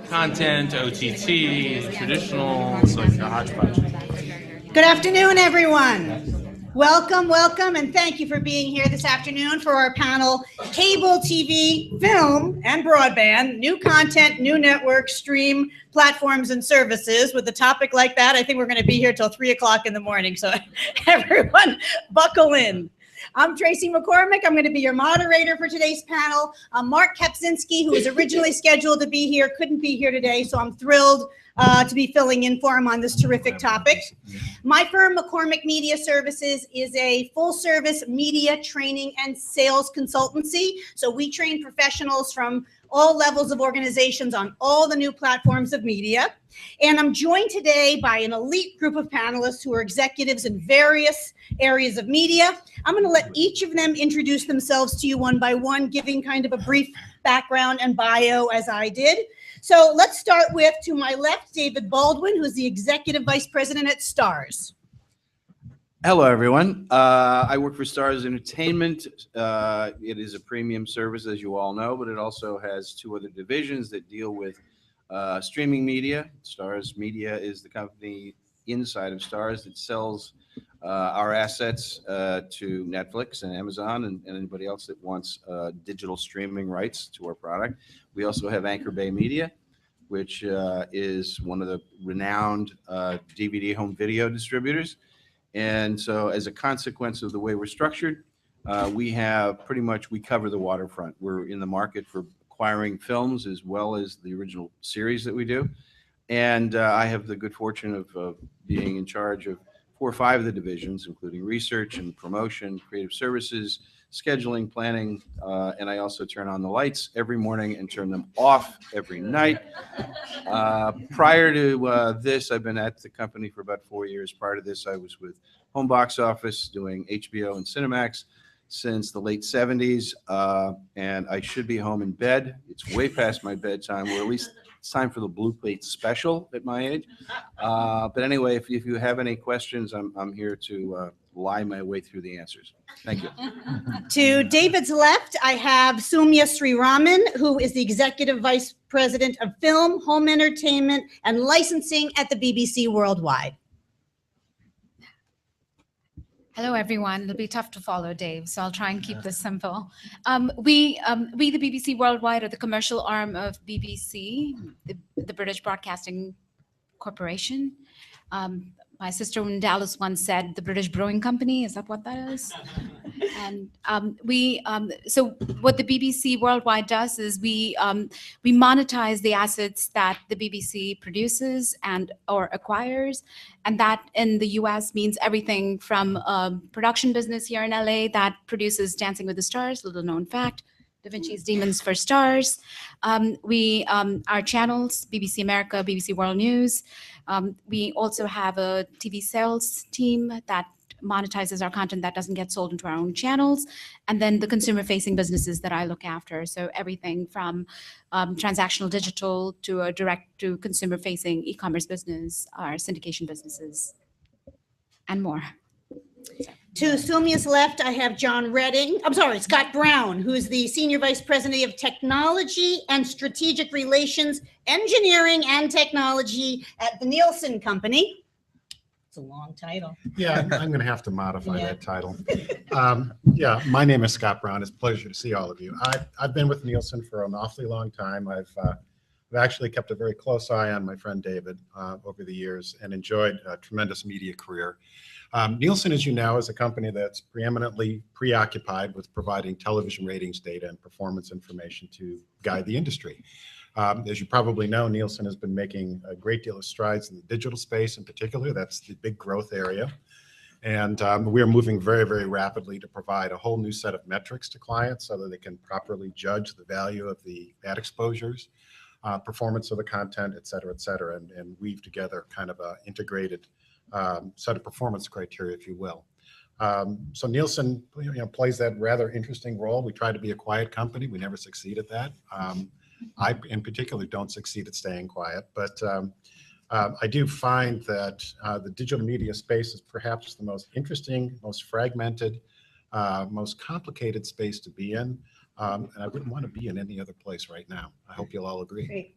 content, OTT, traditional, it's like a hodgepodge. Good afternoon, everyone. Welcome, and thank you for being here this afternoon for our panel, Cable TV, Film, and Broadband, New Content, New Network, Stream, Platforms, and Services. With a topic like that, I think we're going to be here till 3 o'clock in the morning, so everyone buckle in. I'm Tracy McCormick. I'm going to be your moderator for today's panel. Mark Kapczynski, who was originally scheduled to be here, couldn't be here today, so I'm thrilled to be filling in for him on this terrific topic. My firm, McCormick Media Services, is a full-service media training and sales consultancy. So we train professionals from all levels of organizations on all the new platforms of media. And I'm joined today by an elite group of panelists who are executives in various areas of media. I'm going to let each of them introduce themselves to you one by one, giving kind of a brief background and bio as I did. So let's start with, to my left, David Baldwin, who's the Executive Vice President at Starz. Hello, everyone. I work for Starz Entertainment. It is a premium service, as you all know, but it also has two other divisions that deal with streaming media. Starz Media is the company inside of Starz that sells our assets to Netflix and Amazon and anybody else that wants digital streaming rights to our product. We also have Anchor Bay Media, which is one of the renowned DVD home video distributors. And so as a consequence of the way we're structured, we cover the waterfront. We're in the market for acquiring films as well as the original series that we do. And I have the good fortune of being in charge of 4 or 5 of the divisions, including research and promotion, creative services, scheduling, planning, and I also turn on the lights every morning and turn them off every night. Prior to this, I've been at the company for about 4 years. Prior to this, I was with Home Box Office doing HBO and Cinemax since the late 70s, and I should be home in bed. It's way past my bedtime, or at least it's time for the Blue Plate special at my age. But anyway, if you have any questions, I'm here to lie my way through the answers. Thank you. To David's left, I have Soumya Sriraman, who is the Executive Vice President of Film, Home Entertainment, and Licensing at the BBC Worldwide. Hello, everyone. It'll be tough to follow, Dave, so I'll try and keep this simple. We, the BBC Worldwide, are the commercial arm of BBC, the British Broadcasting Corporation. My sister in Dallas once said, the British Brewing Company. Is that what that is? And so what the BBC Worldwide does is we monetize the assets that the BBC produces and or acquires. And that in the US means everything from a production business here in LA that produces Dancing with the Stars, little known fact, Da Vinci's Demons for Stars. Our channels, BBC America, BBC World News. We also have a TV sales team that monetizes our content that doesn't get sold into our own channels, and then the consumer-facing businesses that I look after. So everything from transactional digital to a direct-to-consumer-facing e-commerce business, our syndication businesses, and more. To Soumya's left, I have Scott Brown, who is the Senior Vice President of Technology and Strategic Relations, Engineering and Technology at the Nielsen Company. It's a long title. Yeah, I'm going to have to modify that title. My name is Scott Brown. It's a pleasure to see all of you. I've been with Nielsen for an awfully long time. I've actually kept a very close eye on my friend David over the years and enjoyed a tremendous media career. Nielsen, as you know, is a company that's preeminently preoccupied with providing television ratings data and performance information to guide the industry. As you probably know, Nielsen has been making a great deal of strides in the digital space in particular. That's the big growth area. And we are moving very, very rapidly to provide a whole new set of metrics to clients so that they can properly judge the value of the ad exposures, performance of the content, et cetera, and weave together kind of an integrated set of performance criteria, if you will. So Nielsen plays that rather interesting role. We try to be a quiet company. We never succeed at that. I, in particular, don't succeed at staying quiet, but I do find that the digital media space is perhaps the most interesting, most fragmented, most complicated space to be in. And I wouldn't want to be in any other place right now. I hope you'll all agree. Great.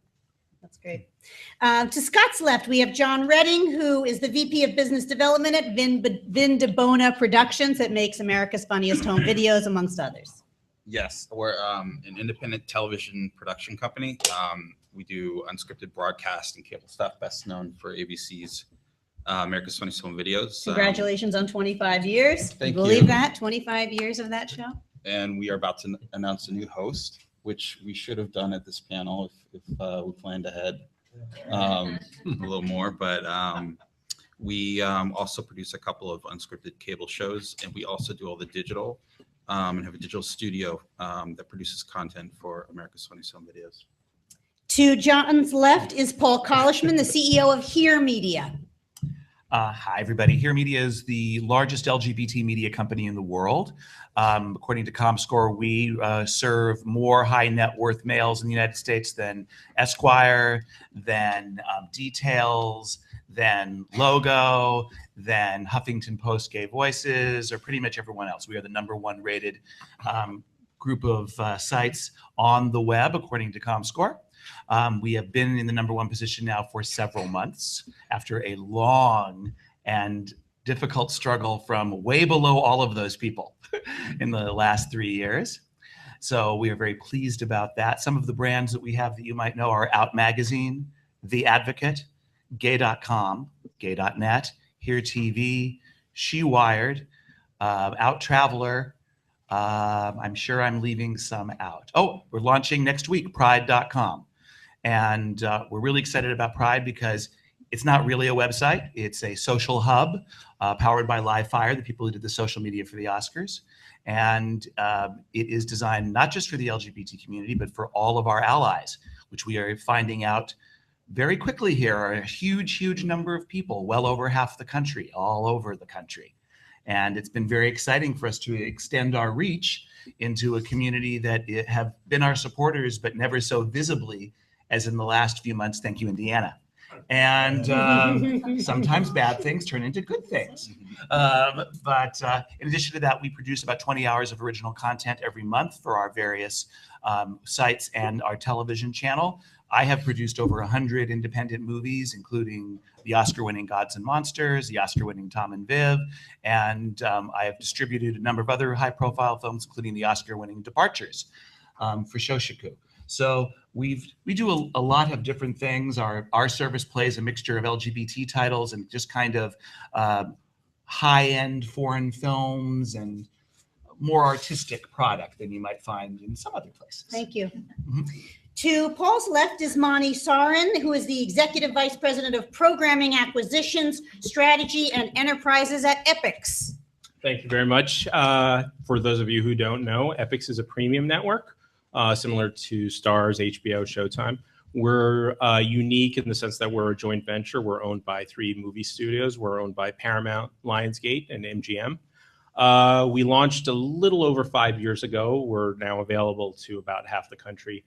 That's great. To Scott's left, we have John Redding, who is the VP of Business Development at Vin DeBona Productions that makes America's Funniest Home Videos, amongst others. Yes, we're an independent television production company. We do unscripted broadcast and cable stuff, best known for ABC's America's Funniest Home Videos. Congratulations on 25 years. Thank you. Believe you. that? 25 years of that show? And we are about to announce a new host, which we should have done at this panel if we planned ahead a little more. But we also produce a couple of unscripted cable shows, and we also do all the digital and have a digital studio that produces content for America's Funniest Home Videos. To John's left is Paul Collishman, the CEO of Here Media. Hi, everybody. Here Media is the largest LGBT media company in the world. According to ComScore, we serve more high net worth males in the United States than Esquire, than Details, than Logo, than Huffington Post Gay Voices, or pretty much everyone else. We are the #1 rated group of sites on the web, according to ComScore. We have been in the #1 position now for several months after a long and difficult struggle from way below all of those people in the last 3 years. So we are very pleased about that. Some of the brands that we have that you might know are Out Magazine, The Advocate, Gay.com, Gay.net, Here TV, She Wired, Out Traveler. I'm sure I'm leaving some out. Oh, we're launching next week, Pride.com. And we're really excited about Pride because it's not really a website. It's a social hub powered by Livefire, the people who did the social media for the Oscars. And it is designed not just for the LGBT community, but for all of our allies, which we are finding out very quickly here are a huge, huge number of people, well over half the country, all over the country. And it's been very exciting for us to extend our reach into a community that have been our supporters, but never so visibly as in the last few months. Thank you, Indiana. And sometimes bad things turn into good things. But in addition to that, we produce about 20 hours of original content every month for our various sites and our television channel. I have produced over 100 independent movies, including the Oscar-winning Gods and Monsters, the Oscar-winning Tom and Viv, and I have distributed a number of other high-profile films, including the Oscar-winning Departures for Shoshaku. So we do a lot of different things. Our service plays a mixture of LGBT titles and just kind of high-end foreign films and more artistic product than you might find in some other places. Thank you. To Paul's left is Mani Sarin, who is the Executive Vice President of Programming Acquisitions, Strategy, and Enterprises at Epix. Thank you very much. For those of you who don't know, Epix is a premium network, similar to Starz, HBO, Showtime. We're unique in the sense that we're a joint venture. We're owned by 3 movie studios. We're owned by Paramount, Lionsgate, and MGM. We launched a little over 5 years ago. We're now available to about half the country.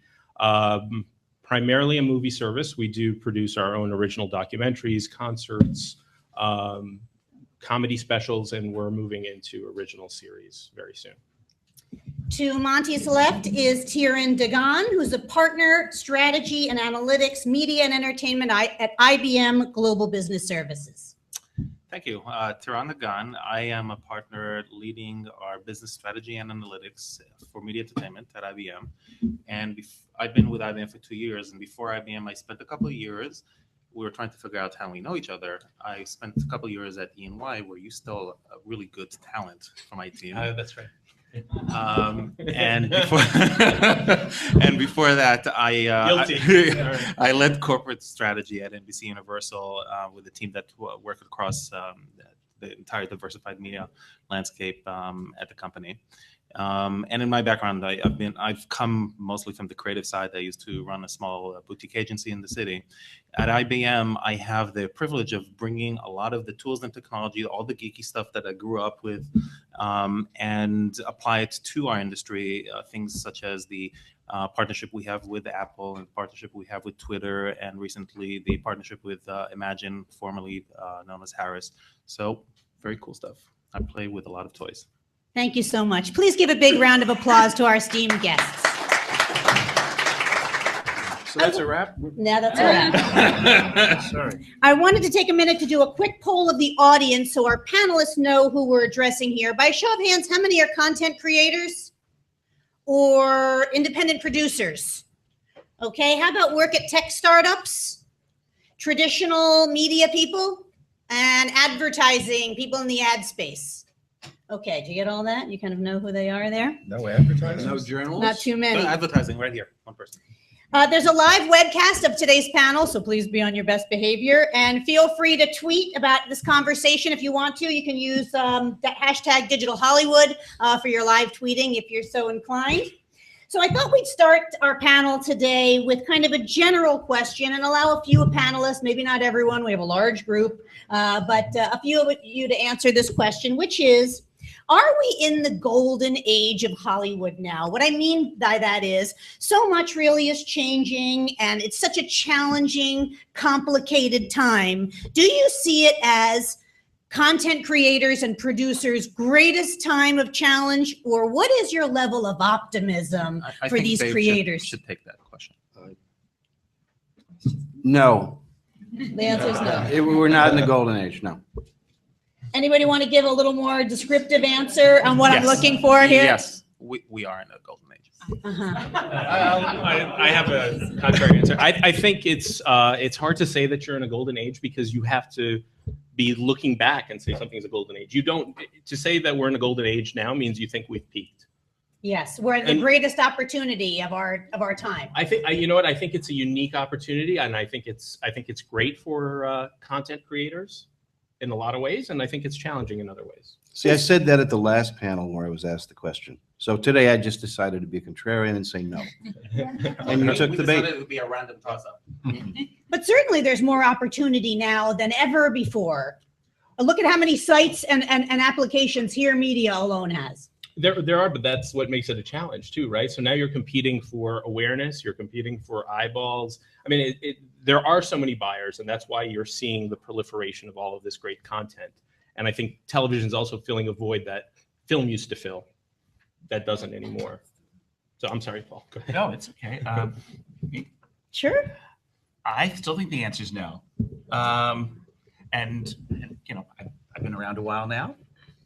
Primarily a movie service. We do produce our own original documentaries, concerts, comedy specials, and we're moving into original series very soon. To Monty's left is Tiran Dagan, who's a partner, strategy and analytics, media and entertainment at IBM Global Business Services. Thank you. Tiran Nagan. I am a partner leading our business strategy and analytics for media entertainment at IBM. And I've been with IBM for 2 years. And before IBM, I spent a couple of years. We were trying to figure out how we know each other. I spent a couple of years at E&Y, where you stole a really good talent from my team. That's right. And before and before that, I led corporate strategy at NBC Universal with a team that worked across the entire diversified media landscape at the company. And in my background, I've come mostly from the creative side. I used to run a small boutique agency in the city. At IBM, I have the privilege of bringing a lot of the tools and technology, all the geeky stuff that I grew up with, and apply it to our industry. Things such as the partnership we have with Apple, and partnership we have with Twitter, and recently the partnership with Imagine, formerly known as Harris. So very cool stuff. I play with a lot of toys. Thank you so much. Please give a big round of applause to our esteemed guests. So that's a wrap? Now that's a wrap. Sorry. I wanted to take a minute to do a quick poll of the audience so our panelists know who we're addressing here. By show of hands, how many are content creators or independent producers? Okay, how about work at tech startups, traditional media people, and advertising, people in the ad space? Okay, do you get all that? You kind of know who they are there? No advertising? No journalists? Not too many. Advertising right here, one person. There's a live webcast of today's panel, so please be on your best behavior. And feel free to tweet about this conversation if you want to. You can use that hashtag Digital Hollywood for your live tweeting if you're so inclined. So I thought we'd start our panel today with kind of a general question and allow a few panelists, maybe not everyone, we have a large group, but a few of you to answer this question, which is, are we in the golden age of Hollywood now? What I mean by that is so much really is changing and it's such a challenging, complicated time. Do you see it as content creators and producers' greatest time of challenge, or what is your level of optimism I for think these Dave creators? should take that question. No. The answer is no. We're not in the golden age, no. Anybody want to give a little more descriptive answer on what I'm Yes. looking for here? Yes, we are in a golden age. Uh-huh. I have a contrary answer. I think it's hard to say that you're in a golden age because you have to be looking back and say something's a golden age. You don't, to say that we're in a golden age now means you think we've peaked. Yes, we're at the And- greatest opportunity of our time. I think you know what, I think it's a unique opportunity, and I think it's great for content creators in a lot of ways, and I think it's challenging in other ways. See, I said that at the last panel where I was asked the question. So today I just decided to be a contrarian and say no. And you took We the decided bait. it would be a random toss-up. But certainly there's more opportunity now than ever before. Look at how many sites and applications Here Media alone has. There are, but that's what makes it a challenge too, right? So now you're competing for awareness, you're competing for eyeballs. I mean, there are so many buyers, and that's why you're seeing the proliferation of all of this great content. And I think television's also filling a void that film used to fill, that doesn't anymore. So I'm sorry, Paul. Go ahead. No, it's okay. Sure. I still think the answer is no. And you know, I've been around a while now,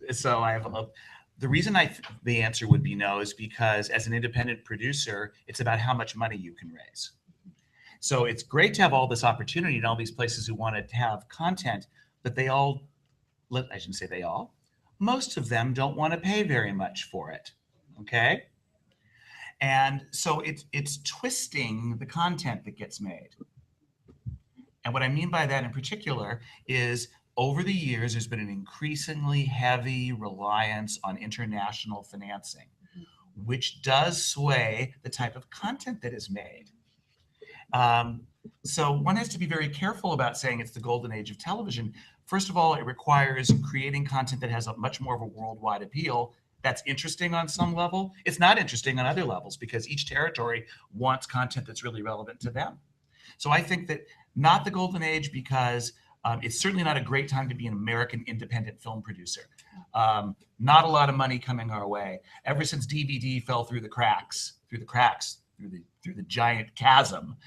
so I have the reason the answer would be no is because as an independent producer, it's about how much money you can raise. So it's great to have all this opportunity and all these places who want to have content, but I shouldn't say they all, most of them don't want to pay very much for it. Okay. And so it's twisting the content that gets made. And what I mean by that in particular is over the years, there's been an increasingly heavy reliance on international financing, which does sway the type of content that is made. So one has to be very careful about saying it's the golden age of television. First of all, it requires creating content that has a much more of a worldwide appeal. That's interesting on some level. It's not interesting on other levels because each territory wants content that's really relevant to them. So I think that not the golden age because it's certainly not a great time to be an American independent film producer. Not a lot of money coming our way. Ever since DVD fell through the cracks, through the giant chasm,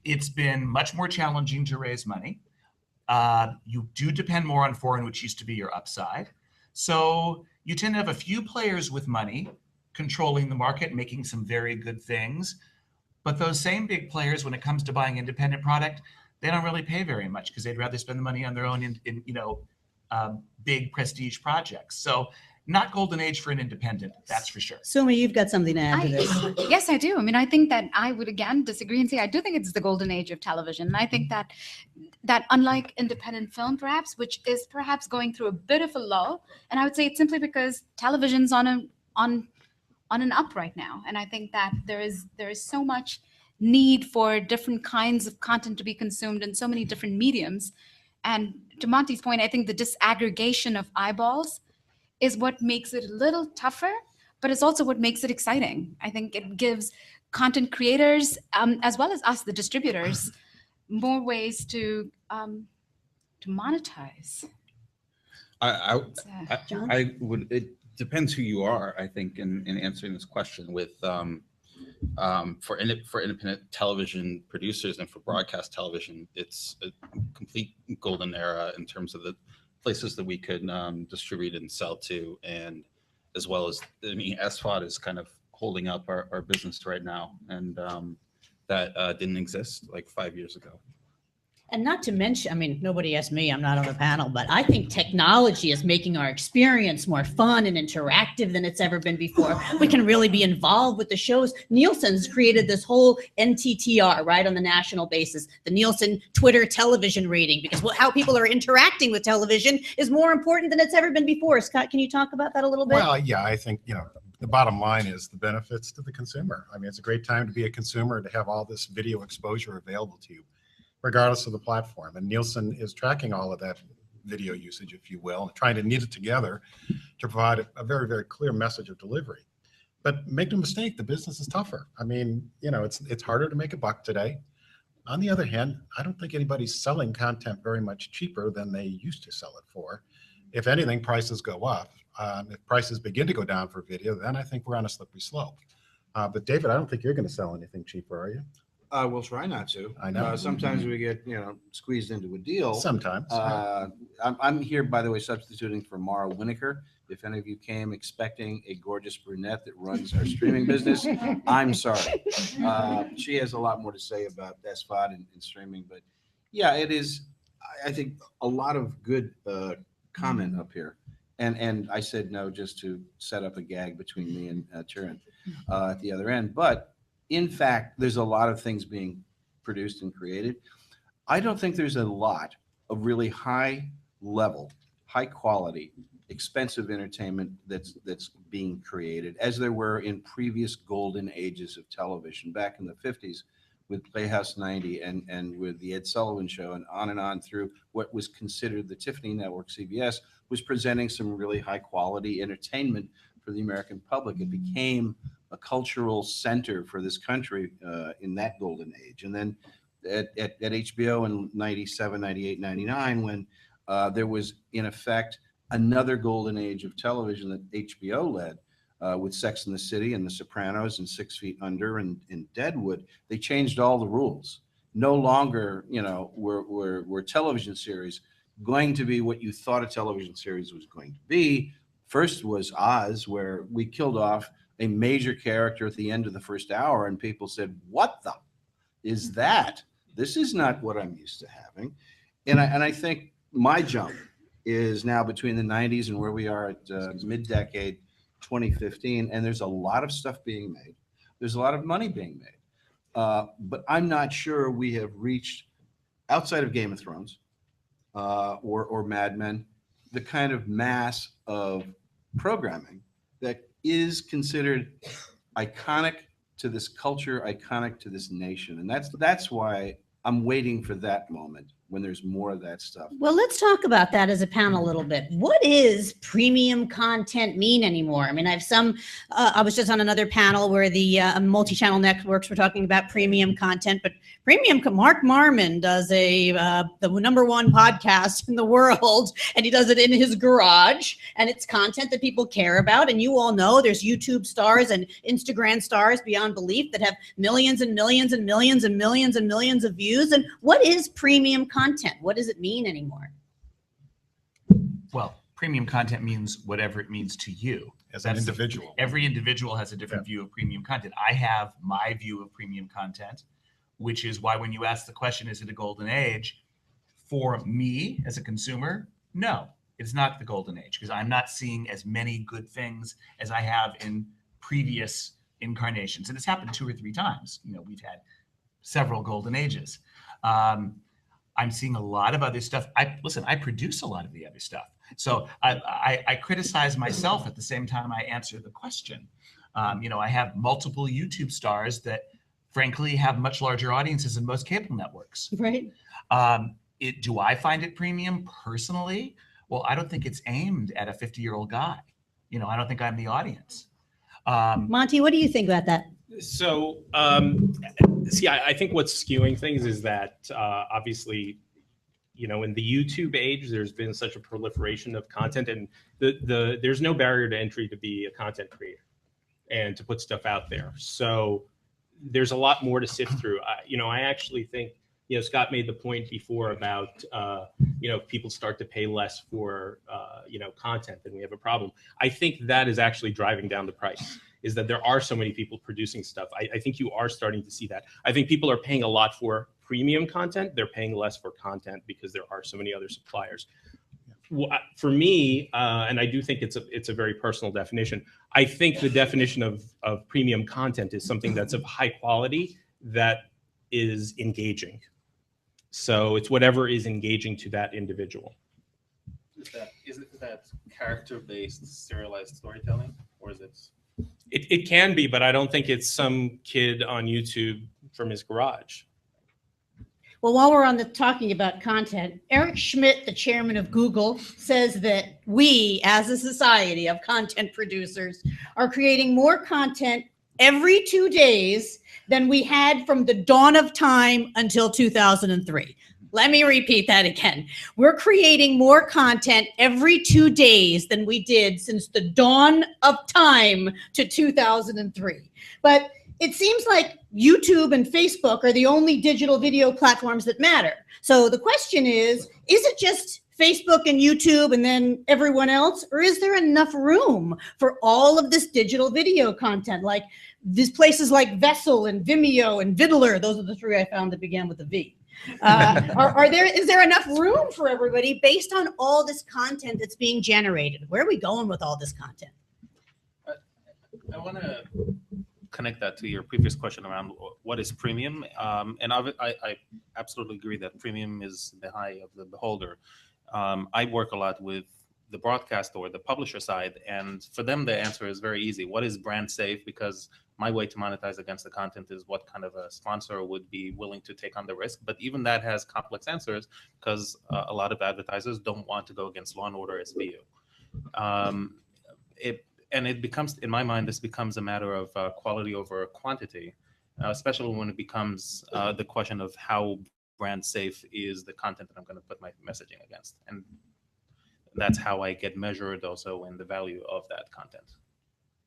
it's been much more challenging to raise money. You do depend more on foreign, which used to be your upside. So you tend to have a few players with money controlling the market, making some very good things. But those same big players, when it comes to buying independent product, they don't really pay very much because they'd rather spend the money on their own big prestige projects. So not golden age for an independent, that's for sure. Sumi, you've got something to add to this. Yes, I do. I mean, I think that I would again disagree and say I do think it's the golden age of television. And I think that unlike independent film, perhaps, which is perhaps going through a bit of a lull, and I would say it's simply because television's on an up right now. And I think that there is so much need for different kinds of content to be consumed in so many different mediums. And to Monty's point, I think the disaggregation of eyeballs is what makes it a little tougher, but it's also what makes it exciting. I think it gives content creators, as well as us, the distributors, more ways to monetize. I would. It depends who you are. I think in answering this question with for independent television producers and for broadcast television, it's a complete golden era in terms of the places that we could distribute and sell to, and as well as, I mean, SVOD is kind of holding up our business right now, and that didn't exist like 5 years ago. And not to mention, I mean, nobody asked me, I'm not on the panel, but I think technology is making our experience more fun and interactive than it's ever been before. We can really be involved with the shows. Nielsen's created this whole NTTR, right, on the national basis, the Nielsen Twitter television rating, because how people are interacting with television is more important than it's ever been before. Scott, can you talk about that a little bit? Well, yeah, I think, the bottom line is the benefits to the consumer. I mean, it's a great time to be a consumer, to have all this video exposure available to you, regardless of the platform. And Nielsen is tracking all of that video usage, if you will, and trying to knit it together to provide a very, very clear message of delivery. But make no mistake, the business is tougher. I mean, it's harder to make a buck today. On the other hand, I don't think anybody's selling content very much cheaper than they used to sell it for. If anything, prices go up. If prices begin to go down for video, then I think we're on a slippery slope. But David, I don't think you're going to sell anything cheaper, are you? We'll try not to. I know. Sometimes we get, squeezed into a deal. Sometimes. I'm here, by the way, substituting for Mara Winokur. If any of you came expecting a gorgeous brunette that runs our streaming business, I'm sorry. She has a lot more to say about SVOD and streaming. But yeah, it is, I think, a lot of good comment up here. And I said no just to set up a gag between me and Turin at the other end. But in fact, there's a lot of things being produced and created. I don't think there's a lot of really high level, high quality, expensive entertainment that's being created, as there were in previous golden ages of television back in the 50s with Playhouse 90 and with the Ed Sullivan Show, and on through what was considered the Tiffany Network. CBS was presenting some really high quality entertainment for the American public. It became a cultural center for this country in that golden age. And then at HBO in 97, 98, 99, when there was, in effect, another golden age of television that HBO led with Sex and the City and The Sopranos and 6 Feet Under and Deadwood, they changed all the rules. No longer, were television series going to be what you thought a television series was going to be. First was Oz, where we killed off a major character at the end of the first hour, and people said, "What the is that? This is not what I'm used to having." And I think my jump is now between the 90s and where we are at mid-decade 2015, and there's a lot of stuff being made. There's a lot of money being made, but I'm not sure we have reached, outside of Game of Thrones or Mad Men, the kind of mass of programming that is considered iconic to this culture, iconic to this nation. And that's why I'm waiting for that moment when there's more of that stuff. Well, let's talk about that as a panel a little bit. What is premium content mean anymore? I mean, I was just on another panel where the multi-channel networks were talking about premium content, but Mark Marmon does the #1 podcast in the world, and he does it in his garage, and it's content that people care about. And you all know there's YouTube stars and Instagram stars beyond belief that have millions and millions and millions and millions and millions of views. And what is premium content? What does it mean anymore? Well, premium content means whatever it means to you. As an individual. Every individual has a different view of premium content. I have my view of premium content, which is why when you ask the question, is it a golden age? For me as a consumer, no, it's not the golden age, because I'm not seeing as many good things as I have in previous incarnations. And it's happened 2 or 3 times. We've had several golden ages. I'm seeing a lot of other stuff. I produce a lot of the other stuff. So I criticize myself at the same time I answer the question. I have multiple YouTube stars that frankly have much larger audiences than most cable networks. Right. Do I find it premium personally? Well, I don't think it's aimed at a 50-year-old guy. I don't think I'm the audience. Monty, what do you think about that? So, I think what's skewing things is that obviously, in the YouTube age, there's been such a proliferation of content, and there's no barrier to entry to be a content creator. and to put stuff out there. So there's a lot more to sift through. I actually think, Scott made the point before about, if people start to pay less for, content, then we have a problem. I think that is actually driving down the price, is that there are so many people producing stuff. I think you are starting to see that. I think people are paying a lot for premium content. They're paying less for content because there are so many other suppliers. For me, and I do think it's a very personal definition, I think the definition of premium content is something that's of high quality that is engaging. So it's whatever is engaging to that individual. Is that character-based serialized storytelling, or is it? It can be, but I don't think it's some kid on YouTube from his garage. Well, while we're on the talking about content, Eric Schmidt, the chairman of Google, says that we, as a society of content producers, are creating more content every 2 days than we had from the dawn of time until 2003. Let me repeat that again. We're creating more content every 2 days than we did since the dawn of time to 2003. But it seems like YouTube and Facebook are the only digital video platforms that matter. So the question is it just Facebook and YouTube and then everyone else, or is there enough room for all of this digital video content? Like these places like Vessel and Vimeo and Viddler, those are the three I found that began with a V. Is there enough room for everybody based on all this content that's being generated? Where are we going with all this content? I want to connect that to your previous question around what is premium. And I absolutely agree that premium is the eye of the beholder. I work a lot with the broadcaster or the publisher side, and for them the answer is very easy. What is brand safe? Because my way to monetize against the content is what kind of a sponsor would be willing to take on the risk. But even that has complex answers, because a lot of advertisers don't want to go against Law and Order SVU. It becomes, in my mind, this becomes a matter of quality over quantity, especially when it becomes the question of how brand safe is the content that I'm going to put my messaging against. And that's how I get measured also in the value of that content.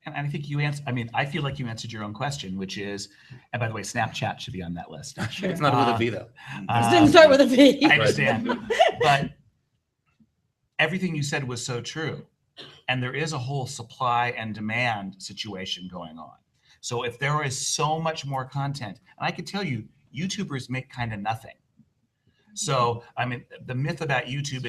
And I think you answered, I feel like you answered your own question, which is, and by the way, Snapchat should be on that list. It's not with a V, though. It didn't start with a V. I understand. But everything you said was so true. And there is a whole supply and demand situation going on. So if there is so much more content, and I can tell you, YouTubers make kind of nothing. So, the myth about YouTube,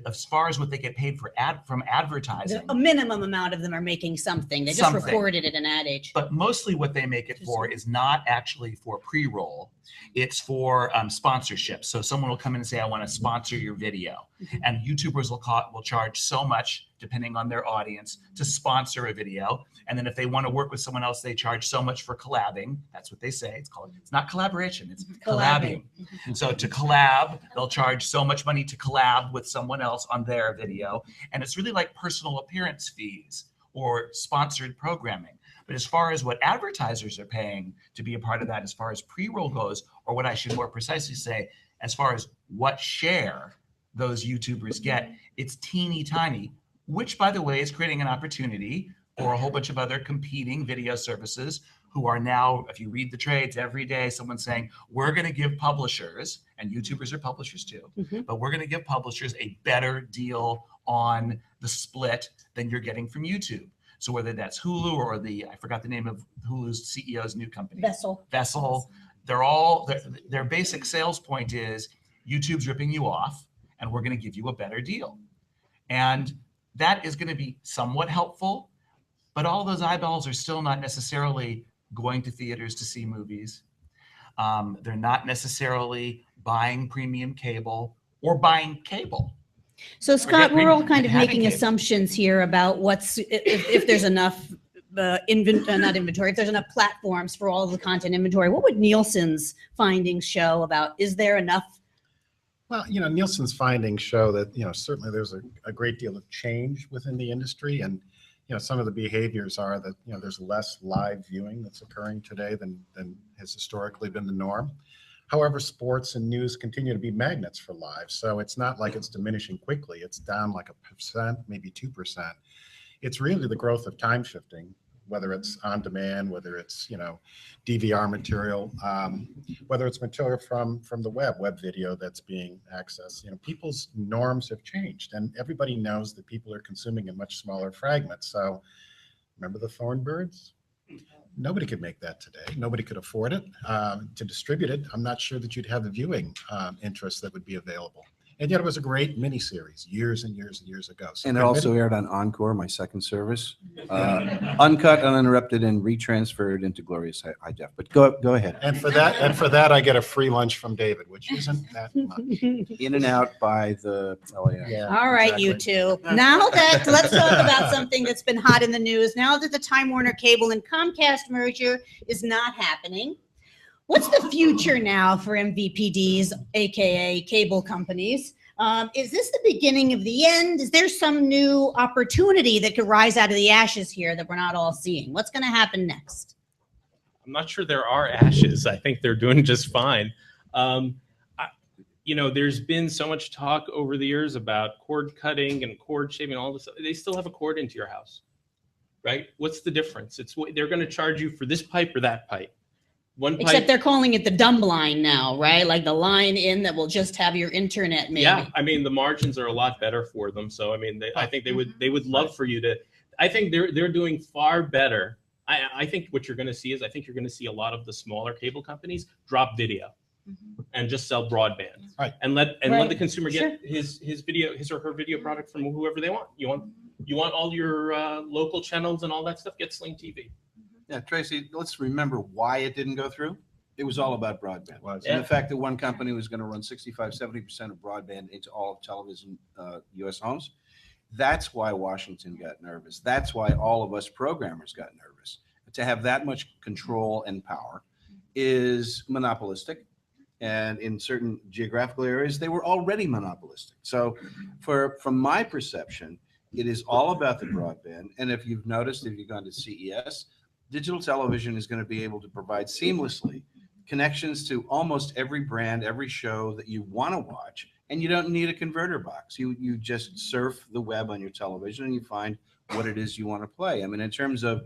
as far as what they get paid from advertising. A minimum amount of them are making something. They just reported it in Ad Age. But mostly what they make it for is not actually for pre-roll. It's for sponsorship. So someone will come in and say, I want to sponsor your video. And YouTubers will charge so much, depending on their audience, to sponsor a video. And then if they want to work with someone else, they charge so much for collabing. That's what they say. It's not collaboration, it's collabing. So to collab, they'll charge so much money to collab with someone else on their video. And it's really like personal appearance fees or sponsored programming. But as far as what advertisers are paying to be a part of that, as far as pre-roll goes, or what I should more precisely say, as far as what share those YouTubers get, it's teeny tiny, which, by the way, is creating an opportunity for a whole bunch of other competing video services who are now, if you read the trades every day, someone's saying, we're going to give publishers, and YouTubers are publishers too, but we're going to give publishers a better deal on the split than you're getting from YouTube. So whether that's Hulu or I forgot the name of Hulu's CEO's new company. Vessel. Their basic sales point is YouTube's ripping you off and we're going to give you a better deal. And that is going to be somewhat helpful, but all those eyeballs are still not necessarily going to theaters to see movies. They're not necessarily buying premium cable or buying cable. So Scott, we're all kind of making assumptions here about if there's enough if there's enough platforms for all of the content inventory. What would Nielsen's findings show about, is there enough? Well, Nielsen's findings show that, certainly there's a great deal of change within the industry. And, some of the behaviors are that, there's less live viewing that's occurring today than has historically been the norm. However, sports and news continue to be magnets for live. So it's not like it's diminishing quickly. It's down like 1%, maybe 2%. It's really the growth of time shifting whether it's on demand, whether it's, DVR material, whether it's material from the web video that's being accessed. People's norms have changed, and everybody knows that people are consuming in much smaller fragments. So remember the Thornbirds? Nobody could make that today. Nobody could afford it to distribute it. I'm not sure that you'd have the viewing interest that would be available. And yet it was a great miniseries years and years and years ago. So And it also aired on Encore, my second service, uncut, uninterrupted, and retransferred into glorious high def. But go ahead. And for that, I get a free lunch from David, which isn't that much. In and out by the LAX. Yeah, All right, exactly. you two. Now that let's talk about something that's been hot in the news. Now that the Time Warner Cable and Comcast merger is not happening, what's the future now for MVPDs, aka cable companies? Is this the beginning of the end? Is there some new opportunity that could rise out of the ashes here that we're not all seeing? What's going to happen next? I'm not sure there are ashes. I think they're doing just fine. There's been so much talk over the years about cord cutting and cord shaving, all this. They still have a cord into your house, right? What's the difference? They're going to charge you for this pipe or that pipe. One pipe. Except they're calling it the dumb line now, right? Like the line in that will just have your internet, maybe. Yeah, the margins are a lot better for them. So I think they would love for you to. I think they're doing far better. I think what you're going to see is you're going to see a lot of the smaller cable companies drop video and just sell broadband, Right. and let the consumer Sure. get his or her video product from whoever they want. You want all your local channels and all that stuff. Get Sling TV. Yeah, Tracy, let's remember why it didn't go through. It was all about broadband. Was. And the fact that one company was going to run 65-70% of broadband into all of television U.S. homes. That's why Washington got nervous. That's why all of us programmers got nervous. To have that much control and power is monopolistic. And in certain geographical areas, they were already monopolistic. So from my perception, it is all about the broadband. And if you've noticed, if you've gone to CES, digital television is going to be able to provide seamlessly connections to almost every brand, every show that you want to watch, and you don't need a converter box. You just surf the web on your television and you find what it is you want to play. In terms of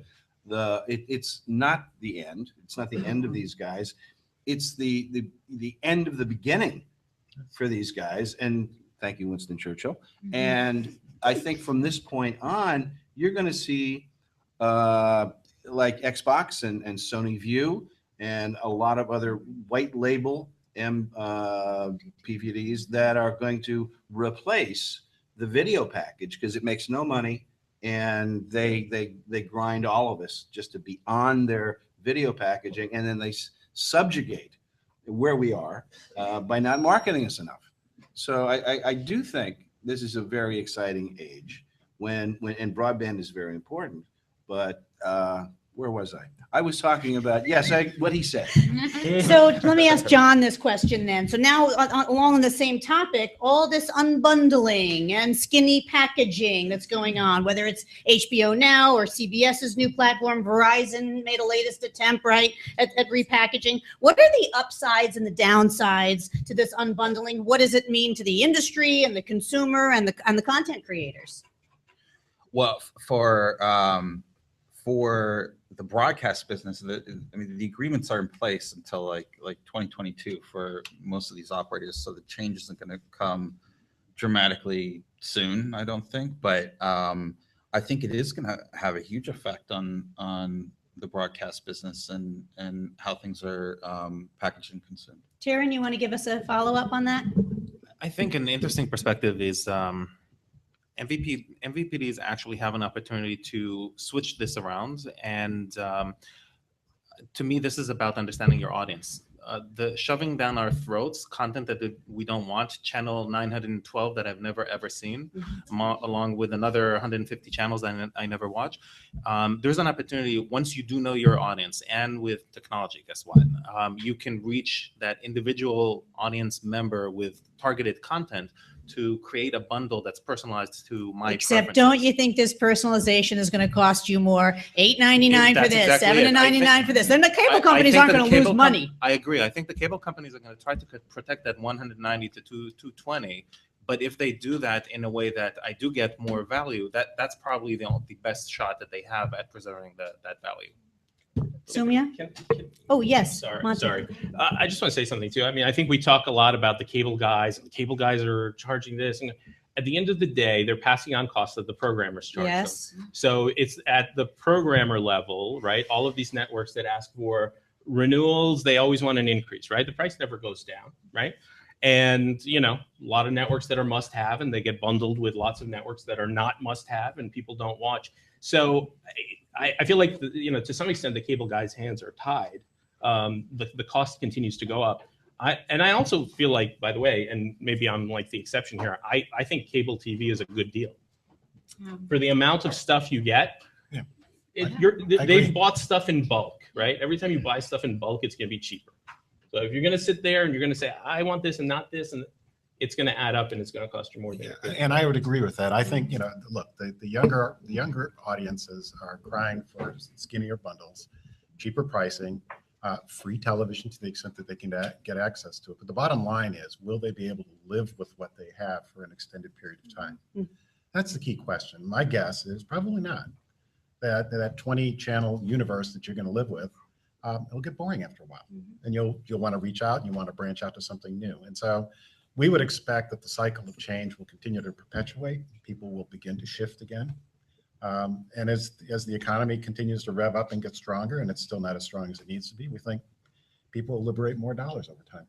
it's not the end. It's not the end of these guys. It's the end of the beginning for these guys. And thank you, Winston Churchill. And I think from this point on, you're going to see like Xbox and Sony View and a lot of other white label PVDs that are going to replace the video package because it makes no money, and they grind all of us just to be on their video packaging, and then they subjugate where we are by not marketing us enough. So I do think this is a very exciting age when and broadband is very important, but where was I? I was talking about, what he said. So let me ask John this question then. So now along the same topic, all this unbundling and skinny packaging that's going on, whether it's HBO Now or CBS's new platform, Verizon made a latest attempt, right, at repackaging. What are the upsides and the downsides to this unbundling? What does it mean to the industry and the consumer and the content creators? Well, for the broadcast business, the agreements are in place until like 2022 for most of these operators. So the change isn't going to come dramatically soon, I don't think. But I think it is going to have a huge effect on the broadcast business and how things are packaged and consumed. Taryn, you want to give us a follow-up on that? I think an interesting perspective is MVPDs actually have an opportunity to switch this around. And to me, this is about understanding your audience. The shoving down our throats content that we don't want, channel 912 that I've never ever seen, along with another 150 channels that I never watch. There's an opportunity once you do know your audience, and with technology, guess what? You can reach that individual audience member with targeted content to create a bundle that's personalized to my Except, preferences. don't you think this personalization is going to cost you more? $8.99 for this, exactly $7.99 for this. Then the cable companies aren't going to lose money. I agree. I think the cable companies are going to try to protect that 190 to 220 But if they do that in a way that I do get more value, that's probably the best shot that they have at preserving that value. Sumia? Can- Oh, yes. Sorry, Monty. sorry. I just want to say something too. I mean, I think we talk a lot about the cable guys, and the cable guys are charging this. And at the end of the day, they're passing on costs that the programmers charge them. Yes. So it's at the programmer level, right? All of these networks that ask for renewals, they always want an increase, right? The price never goes down, right? And, a lot of networks that are must have, and they get bundled with lots of networks that are not must have and people don't watch. So I feel like, to some extent, the cable guys' hands are tied. The cost continues to go up. I also feel like, by the way, and maybe I'm like the exception here, I think cable TV is a good deal. For the amount of stuff you get, Yeah. they've agree. bought stuff in bulk, right? Every time you buy stuff in bulk, it's going to be cheaper. So if you're going to sit there and you're going to say, I want this and not this, and it's going to add up and it's going to cost you more than Yeah, and I would agree with that. I think, look, the younger audiences are crying for skinnier bundles, cheaper pricing, free television to the extent that they can get access to it. But the bottom line is, will they be able to live with what they have for an extended period of time? That's the key question. My guess is probably not. That 20 channel universe that you're going to live with, it'll get boring after a while, and you'll want to reach out and you want to branch out to something new. And so we would expect that the cycle of change will continue to perpetuate. People will begin to shift again. And as the economy continues to rev up and get stronger, and it's still not as strong as it needs to be, we think people will liberate more dollars over time.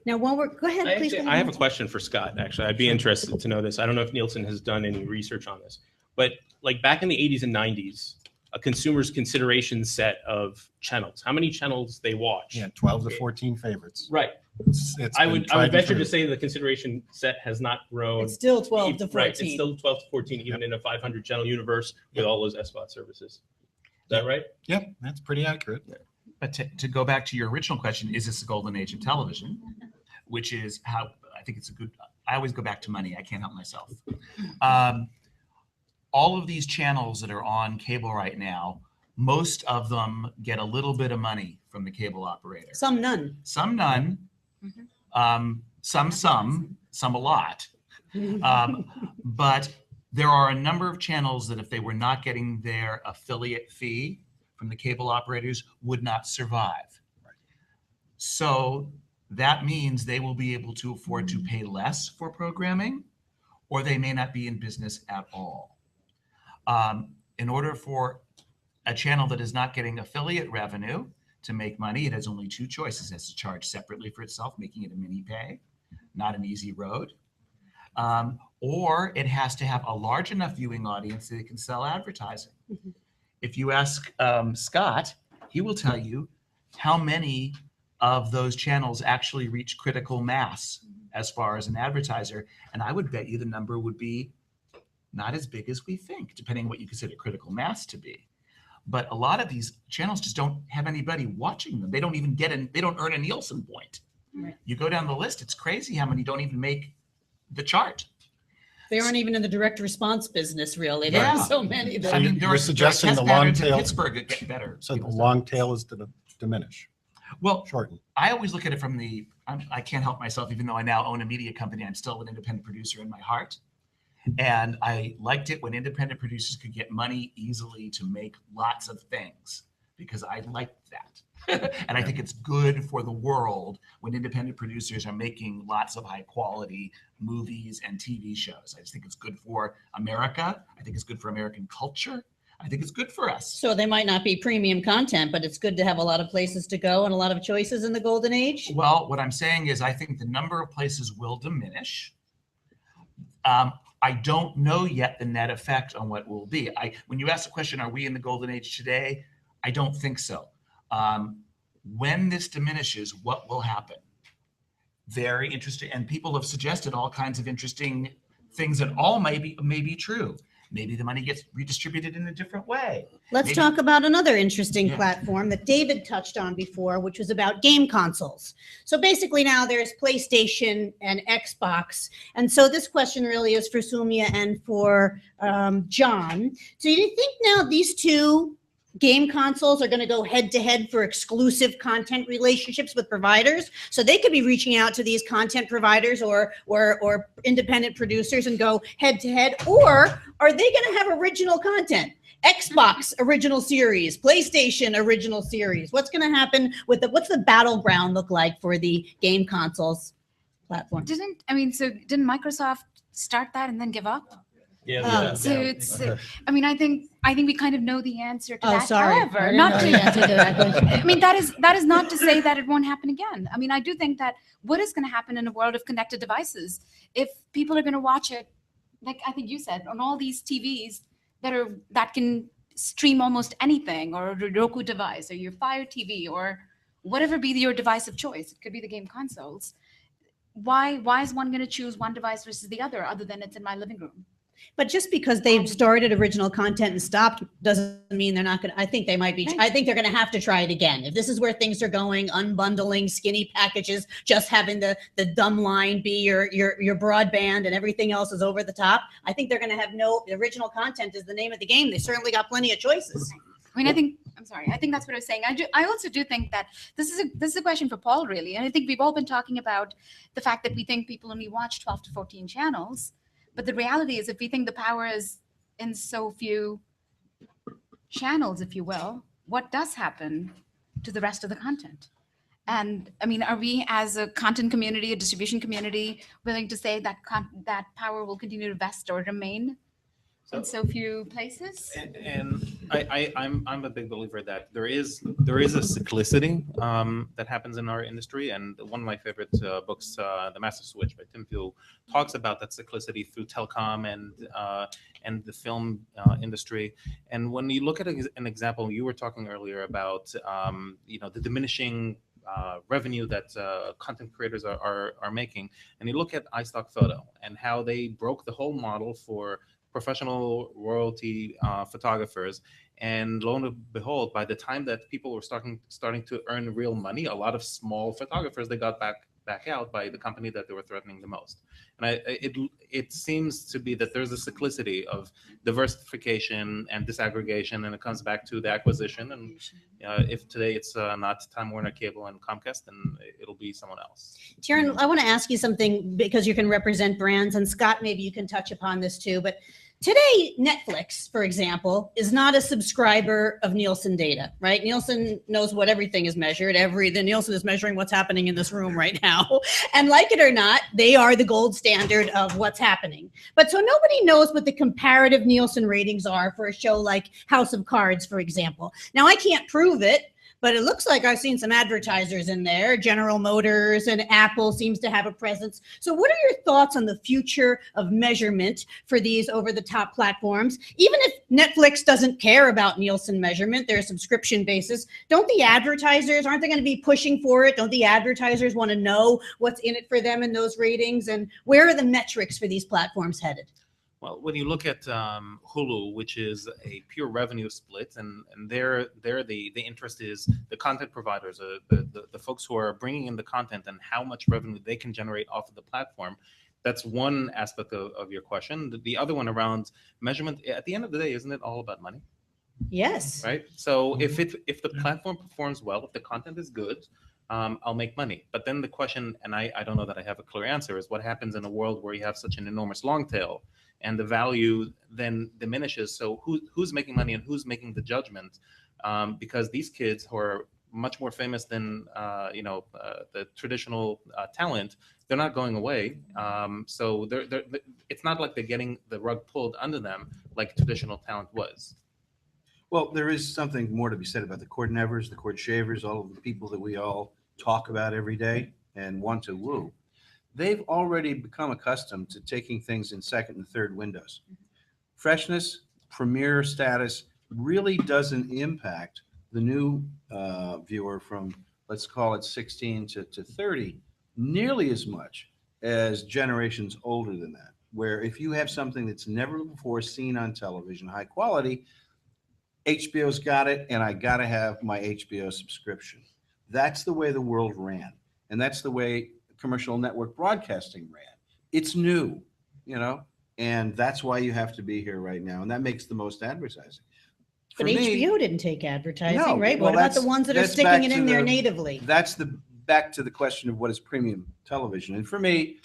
Now, go ahead, please. I have a question for Scott, actually. I'd be interested to know this. I don't know if Nielsen has done any research on this, but like back in the 80s and 90s, a consumer's consideration set of channels, how many channels they watch. Yeah, 12 to 14 favorites. Right. It's I been would tried and venture true. to say the consideration set has not grown. It's still 12 to 14. Right, it's still 12 to 14, even in a 500 channel universe with all those SVOD services. Is that right? Yep, that's pretty accurate. But to go back to your original question, is this a golden age of television? Which is how I think it's a good, I always go back to money. I can't help myself. All of these channels that are on cable right now, most of them get a little bit of money from the cable operator. Some none. Some none, some a lot. But there are a number of channels that if they were not getting their affiliate fee from the cable operators would not survive. So that means they will be able to afford to pay less for programming, or they may not be in business at all. In order for a channel that is not getting affiliate revenue to make money, it has only two choices. It has to charge separately for itself, making it a mini pay, not an easy road. Or it has to have a large enough viewing audience that it can sell advertising. If you ask Scott, he will tell you how many of those channels actually reach critical mass as far as an advertiser. And I would bet you the number would be not as big as we think, depending on what you consider critical mass to be. But a lot of these channels just don't have anybody watching them. They don't even they don't earn a Nielsen point. Right. You go down the list, it's crazy how many don't even make the chart. They aren't even in the direct response business, really. There Yeah. are so many. I mean, You're suggesting test the long patterns in tail- Pittsburgh that get better. So the long tail is to diminish, Well, shorten. I always look at it from I can't help myself, even though I now own a media company, I'm still an independent producer in my heart. And I liked it when independent producers could get money easily to make lots of things, because I liked that. And I think it's good for the world when independent producers are making lots of high quality movies and TV shows. I just think it's good for America. I think it's good for American culture. I think it's good for us. So they might not be premium content, but it's good to have a lot of places to go and a lot of choices in the golden age. Well, what I'm saying is I think the number of places will diminish. I don't know yet the net effect on what will be. When you ask the question, are we in the golden age today? I don't think so. When this diminishes, what will happen? Very interesting. And people have suggested all kinds of interesting things that all may be true. Maybe the money gets redistributed in a different way. Let's Maybe- talk about another interesting Yeah. platform that David touched on before, which was about game consoles. So basically now there's PlayStation and Xbox. And so this question really is for Sumia and for John. So do you think now these two game consoles are going to go head to head for exclusive content relationships with providers. So they could be reaching out to these content providers or independent producers and go head to head. Or are they going to have original content? Xbox original series, PlayStation original series. What's going to happen with what's the battleground look like for the game consoles platform? Didn't Microsoft start that and then give up? Yeah. So it's, I mean, I think we kind of know the answer to Oh, that. sorry. I However, didn't not know to, the answer to that question. I mean, that is not to say that it won't happen again. I mean, I do think that what is going to happen in a world of connected devices, if people are going to watch it, like I think you said, on all these TVs that can stream almost anything, or a Roku device, or your Fire TV, or whatever be your device of choice. It could be the game consoles. Why is one going to choose one device versus the other than it's in my living room? But just because they've started original content and stopped doesn't mean they're not going to. I think they might be. I think they're going to have to try it again. If this is where things are going, unbundling skinny packages, just having the dumb line be your broadband and everything else is over the top. I think they're going to have no original content is the name of the game. They certainly got plenty of choices. I mean, I think that's what I was saying. I also do think that this is a question for Paul, really. And I think we've all been talking about the fact that we think people only watch 12 to 14 channels. But the reality is, if we think the power is in so few channels, if you will, what does happen to the rest of the content? And I mean, are we as a content community, a distribution community, willing to say that that power will continue to vest or remain in so few places? And I'm a big believer that there is a cyclicity that happens in our industry, and one of my favorite books, The Master Switch by Tim Field, talks about that cyclicity through telecom and the film industry. And when you look at an example, you were talking earlier about the diminishing revenue that content creators are making, and you look at iStock Photo and how they broke the whole model for professional royalty photographers, and lo and behold, by the time that people were starting to earn real money, a lot of small photographers, they got back out by the company that they were threatening the most. And it seems to be that there's a cyclicity of diversification and disaggregation, and it comes back to the acquisition. And if today it's not Time Warner Cable and Comcast, then it'll be someone else. Taryn, I want to ask you something because you can represent brands, and Scott, maybe you can touch upon this too, but today, Netflix, for example, is not a subscriber of Nielsen data, right? Nielsen knows what everything is measured. The Nielsen is measuring what's happening in this room right now. And like it or not, they are the gold standard of what's happening. But so nobody knows what the comparative Nielsen ratings are for a show like House of Cards, for example. Now, I can't prove it, but it looks like I've seen some advertisers in there. General Motors and Apple seems to have a presence. So what are your thoughts on the future of measurement for these over-the-top platforms? Even if Netflix doesn't care about Nielsen measurement, they're a subscription basis, aren't they going to be pushing for it? Don't the advertisers want to know what's in it for them in those ratings? And where are the metrics for these platforms headed? Well, when you look at Hulu, which is a pure revenue split, and there the interest is the content providers, the folks who are bringing in the content and how much revenue they can generate off of the platform. That's one aspect of your question. The other one around measurement, at the end of the day, isn't it all about money? Yes. Right. So if the platform performs well, if the content is good, I'll make money. But then the question, and I don't know that I have a clear answer, is what happens in a world where you have such an enormous long tail, and the value then diminishes. So who's making money and who's making the judgment? Because these kids who are much more famous than the traditional talent, they're not going away. So it's not like they're getting the rug pulled under them like traditional talent was. Well, there is something more to be said about the cord nevers, the cord shavers, all of the people that we all talk about every day and want to woo. They've already become accustomed to taking things in second and third windows. Freshness, premiere status really doesn't impact the new viewer from, let's call it 16 to 30, nearly as much as generations older than that, where if you have something that's never before seen on television, high quality, HBO's got it, and I got to have my HBO subscription. That's the way the world ran, and that's the way commercial network broadcasting ran. It's new, and that's why you have to be here right now, and that makes the most advertising. But For me- HBO didn't take advertising, No, right? well, What about the that's- ones that are that's sticking back it to in there the- natively? That's back to the question of what is premium television. And for me,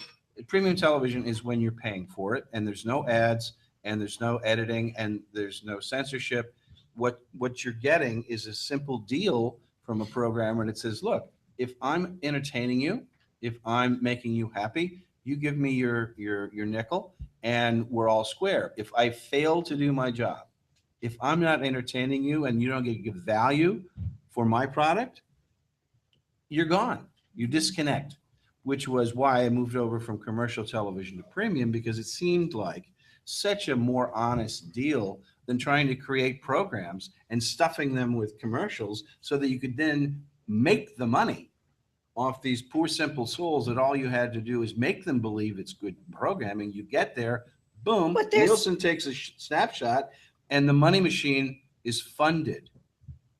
premium television is when you're paying for it and there's no ads and there's no editing and there's no censorship. What you're getting is a simple deal from a programmer and it says, look, if I'm entertaining you, if I'm making you happy, you give me your nickel and we're all square. If I fail to do my job, if I'm not entertaining you and you don't give value for my product, you're gone. You disconnect, which was why I moved over from commercial television to premium, because it seemed like such a more honest deal than trying to create programs and stuffing them with commercials so that you could then make the money off these poor, simple souls that all you had to do is make them believe it's good programming. You get there, boom, But there's- Nielsen takes a snapshot and the money machine is funded.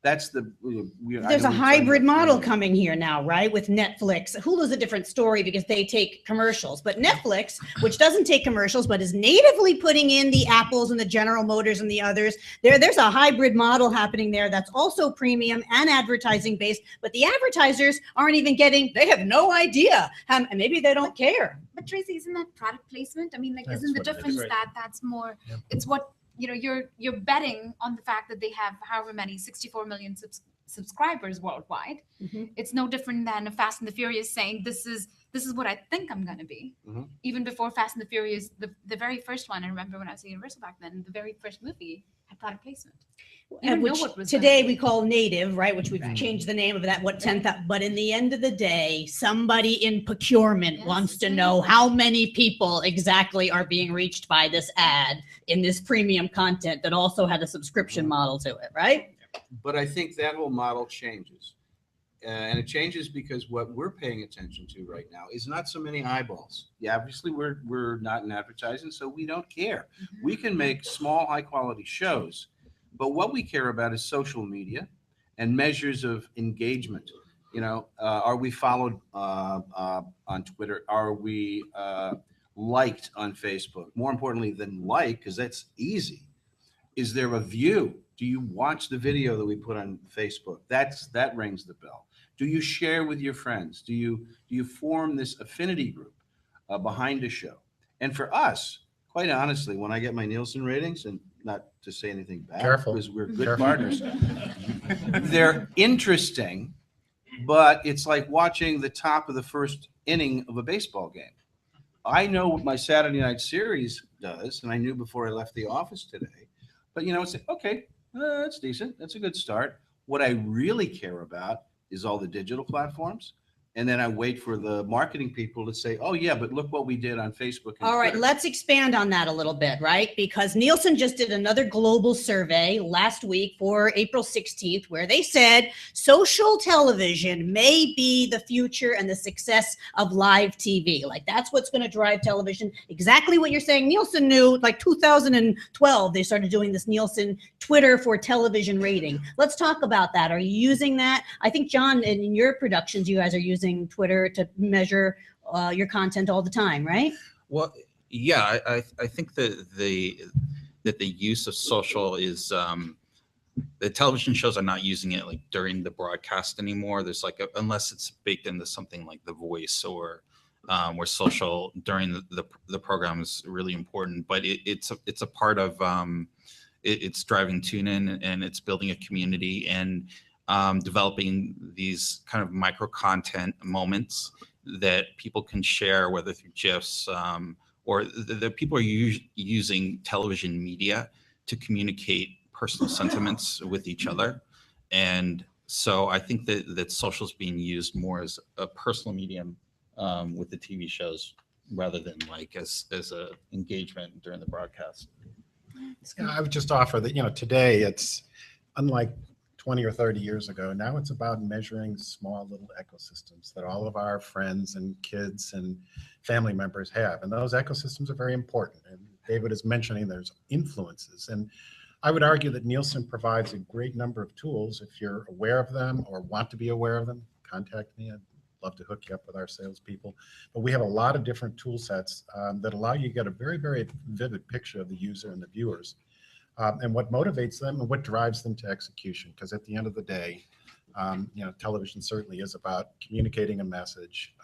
That's the. There's a hybrid model coming here now, right? With Netflix. Hulu's a different story because they take commercials. But Netflix, which doesn't take commercials, but is natively putting in the Apples and the General Motors and the others, there's a hybrid model happening there that's also premium and advertising based. But the advertisers aren't even getting, they have no idea. And maybe they don't care. But Tracy, isn't that product placement? I mean, like, That's isn't the what it is. difference Right. that that's more, Yep. it's what, you're betting on the fact that they have however many 64 million subscribers worldwide. Mhm. It's no different than a Fast and the Furious saying, this is what I think I'm going to be. Mhm. Even before Fast and the Furious, the very first one, I remember when I was at Universal back then, the very first movie had product placement. You And didn't know which what was today gonna we be. call native, right? Which we've Right. changed the name of that, what 10th, but in the end of the day, somebody in procurement Yes, wants to yeah. know how many people exactly are being reached by this ad in this premium content that also had a subscription model to it, right? But I think that whole model changes. And it changes because what we're paying attention to right now is not so many eyeballs. Yeah, obviously we're not in advertising, so we don't care. We can make small, high quality shows, but what we care about is social media and measures of engagement. Are we followed on Twitter? Are we liked on Facebook? More importantly than like, because that's easy. Is there a view? Do you watch the video that we put on Facebook? That rings the bell. Do you share with your friends? Do you form this affinity group behind a show? And for us, quite honestly, when I get my Nielsen ratings, and not to say anything bad, Careful. because we're good Careful. partners, they're interesting, but it's like watching the top of the first inning of a baseball game. I know what my Saturday night series does, and I knew before I left the office today. But it's like, okay, that's decent. That's a good start. What I really care about is all the digital platforms. And then I wait for the marketing people to say, oh, yeah, but look what we did on Facebook. And All right, Twitter. let's expand on that a little bit, right? Because Nielsen just did another global survey last week for April 16th, where they said social television may be the future and the success of live TV. Like, that's what's going to drive television. Exactly what you're saying. Nielsen knew, like 2012, they started doing this Nielsen Twitter for television rating. Let's talk about that. Are you using that? I think, John, in your productions, you guys are using Twitter to measure your content all the time, right? Well, yeah, I think that the use of social is the television shows are not using it like during the broadcast anymore. There's like unless it's baked into something like The Voice or where social during the program is really important. But it's a part of it's driving tune in and it's building a community and developing these kind of micro content moments that people can share, whether through GIFs or the people are using television media to communicate personal sentiments with each other. And so I think that social is being used more as a personal medium with the TV shows rather than like as a engagement during the broadcast. Yeah, I would just offer that, today it's unlike 20 or 30 years ago. Now it's about measuring small little ecosystems that all of our friends and kids and family members have. And those ecosystems are very important. And David is mentioning there's influences. And I would argue that Nielsen provides a great number of tools. If you're aware of them or want to be aware of them, contact me. I'd love to hook you up with our salespeople. But we have a lot of different tool sets that allow you to get a very, very vivid picture of the user and the viewers. and what motivates them and what drives them to execution. Because at the end of the day, television certainly is about communicating a message,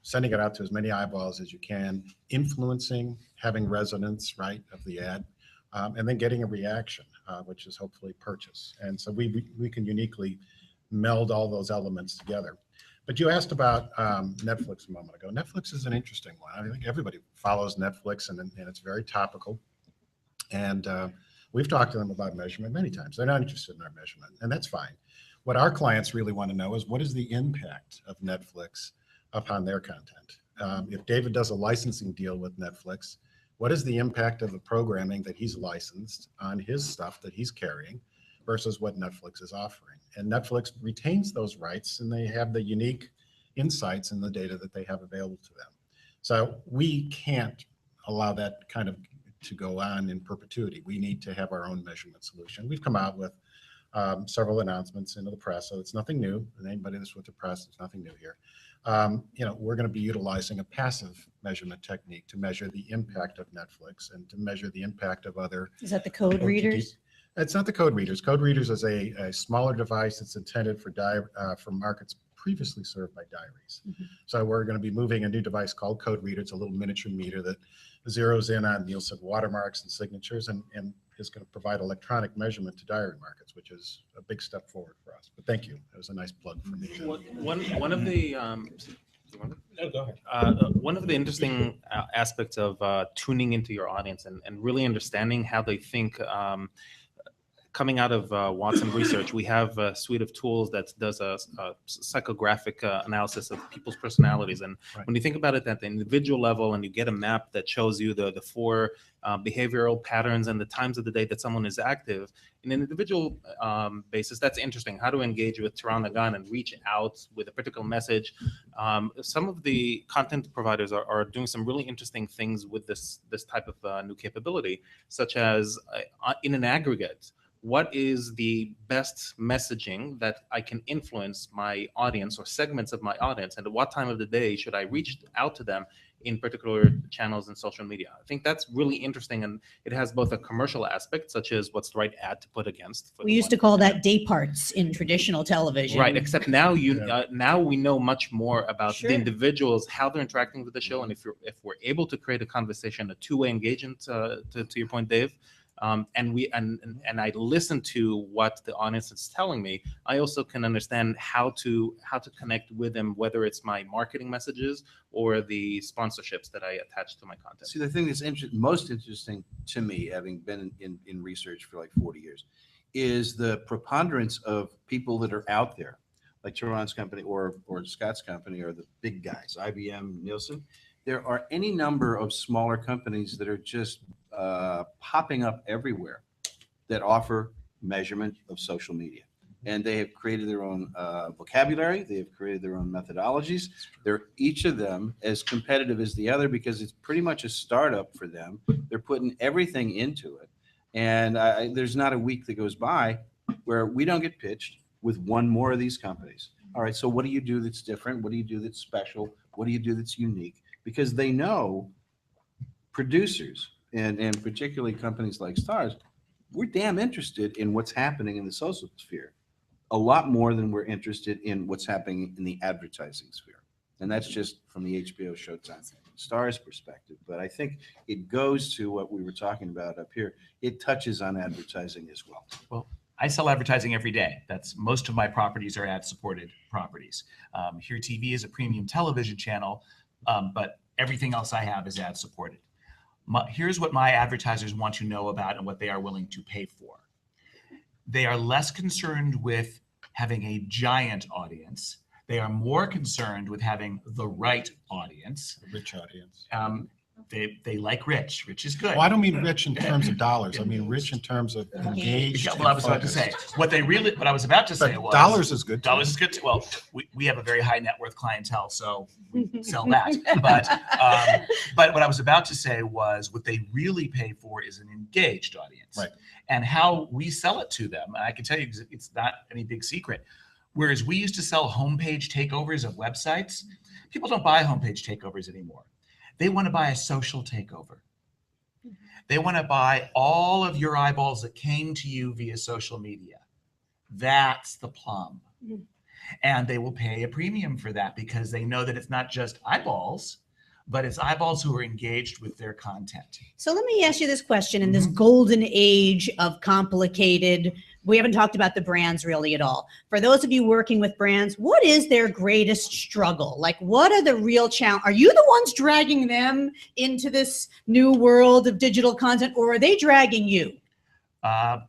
sending it out to as many eyeballs as you can, influencing, having resonance, right, of the ad, and then getting a reaction, which is hopefully purchase. And so we can uniquely meld all those elements together. But you asked about Netflix a moment ago. Netflix is an interesting one. I think everybody follows Netflix, and it's very topical. And we've talked to them about measurement many times. They're not interested in our measurement, and that's fine. What our clients really want to know is, what is the impact of Netflix upon their content? If David does a licensing deal with Netflix, what is the impact of the programming that he's licensed on his stuff that he's carrying versus what Netflix is offering? And Netflix retains those rights, and they have the unique insights and the data that they have available to them. So we can't allow that kind of to go on in perpetuity. We need to have our own measurement solution. We've come out with several announcements into the press, so it's nothing new. And anybody that's with the press, it's nothing new here. We're going to be utilizing a passive measurement technique to measure the impact of Netflix and to measure the impact of other. Is that the code readers? It's not the code readers. Code readers is a smaller device that's intended for markets previously served by diaries. Mm-hmm. So we're going to be moving a new device called Code Reader. It's a little miniature meter that zeroes in on Nielsen watermarks and signatures, and is going to provide electronic measurement to diary markets, which is a big step forward for us. But thank you. It was a nice plug for me. One of the No, go ahead. one of the interesting aspects of tuning into your audience and really understanding how they think. Coming out of Watson Research, we have a suite of tools that does a psychographic analysis of people's personalities. And Right. when you think about it at the individual level, and you get a map that shows you the four behavioral patterns and the times of the day that someone is active, in an individual basis, that's interesting. How to engage with Tiranagan and reach out with a particular message. Some of the content providers are doing some really interesting things with this type of new capability, such as in an aggregate. What is the best messaging that I can influence my audience or segments of my audience, and at what time of the day should I reach out to them in particular channels and social media? I think that's really interesting, and it has both a commercial aspect, such as what's the right ad to put against. We used to call that day parts in traditional television. Right, except now now we know much more about Sure. the individuals, how they're interacting with the show, and if we're able to create a conversation, a two-way engagement, to your point, Dave. And I listen to what the audience is telling me. I also can understand how to connect with them, whether it's my marketing messages or the sponsorships that I attach to my content. See, the thing that's most interesting to me, having been in research for like 40 years, is the preponderance of people that are out there, like Sharon's company or Scott's company, or the big guys, IBM, Nielsen. There are any number of smaller companies that are just popping up everywhere that offer measurement of social media. And they have created their own vocabulary. They have created their own methodologies. They're each of them as competitive as the other because it's pretty much a startup for them. They're putting everything into it. And there's not a week that goes by where we don't get pitched with one more of these companies. All right, so what do you do that's different? What do you do that's special? What do you do that's unique? Because they know producers, and particularly companies like Stars, we're damn interested in what's happening in the social sphere, a lot more than we're interested in what's happening in the advertising sphere. And that's just from the HBO Showtime Stars perspective. But I think it goes to what we were talking about up here. It touches on advertising as well. Well, I sell advertising every day. That's most of my properties are ad-supported properties. Here TV is a premium television channel, but everything else I have is ad-supported. Here's what my advertisers want to know about and what they are willing to pay for. They are less concerned with having a giant audience. They are more concerned with having the right audience. A rich audience. They like rich. Rich is good. Well, I don't mean rich in terms of dollars. I mean rich in terms of engaged. Yeah, well, I was about to say what I was about to say But was dollars is good. too. dollars is good too. Well, we have a very high net worth clientele, so we sell that. But what I was about to say was what they really pay for is an engaged audience, Right. And how we sell it to them. And I can tell you, it's not any big secret. Whereas we used to sell homepage takeovers of websites, people don't buy homepage takeovers anymore. They want to buy a social takeover. They want to buy all of your eyeballs that came to you via social media. That's the plum. And they will pay a premium for that because they know that it's not just eyeballs, but it's eyeballs who are engaged with their content. So let me ask you this question in this golden age of complicated, we haven't talked about the brands really at all. For those of you working with brands, what is their greatest struggle? Like, what are the real challenges? Are you the ones dragging them into this new world of digital content, or are they dragging you?